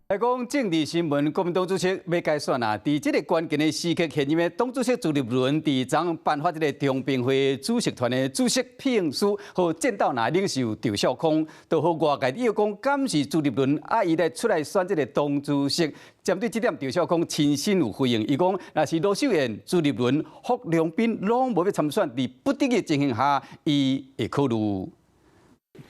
来讲政治新闻，国民党主席要改选啊！伫这个关键的时刻，现任的党主席朱立伦伫昨颁发这个中评会主席团的主席聘书，和见到那领袖赵少康，都和外界又讲感谢朱立伦伊来出来选这个党主席。针对这点，赵少康亲身有回应，伊讲若是罗秀燕、朱立伦、霍良斌拢无要参选，伫不得已情形下，伊会考虑。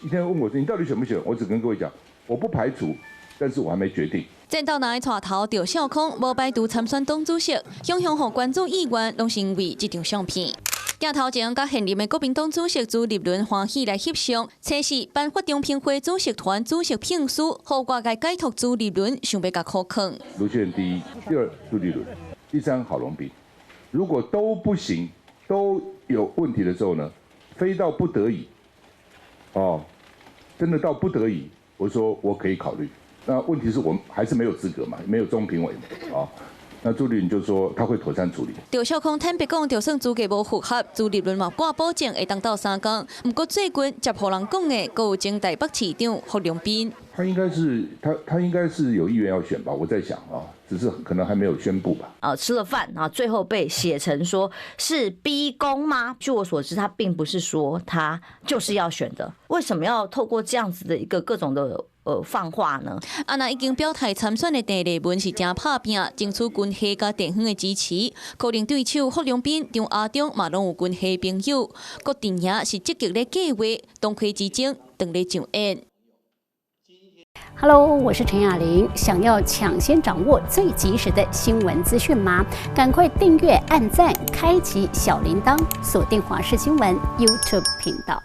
今天问我你到底选不选？我只跟各位讲，我不排除。 但是我还没决定。见到那带头赵少康无排除参选党主席，向互关注议员拢是为这张相片。镜头前甲现任的国民党主席朱立伦欢喜来翕相，测试颁发中评会主席团主席聘书，互外界解读朱立伦想要甲考坑。卢秀燕第一，第二朱立伦，第三郝龙斌。如果都不行，都有问题的时候呢，非到不得已，真的到不得已，我说我可以考虑。 那问题是我们还是没有资格嘛，没有中评委啊。那朱立伦就说他会妥善处理。赵少康坦白讲，就算资格无符合，朱立伦嘛挂保证会当到3天。不过最近接互人讲的，还有前台北市长霍良斌。他应该是有意愿要选吧，我在想啊，只是可能还没有宣布吧。吃了饭啊，最后被写成说是逼宫吗？据我所知，他并不是说他就是要选的，为什么要透过这样子的一个各种的？ 放话呢？那已经表态参选的郑丽文是真拍拼，争取军系甲地方的支持。可能对手霍良斌、张亚中嘛拢有军系朋友。郭定也是积极咧计划，东开之争等咧上演。Hello， 我是陈雅玲。想要抢先掌握最及时的新闻资讯吗？赶快订阅、按赞、开启小铃铛，锁定华视新闻 YouTube 频道。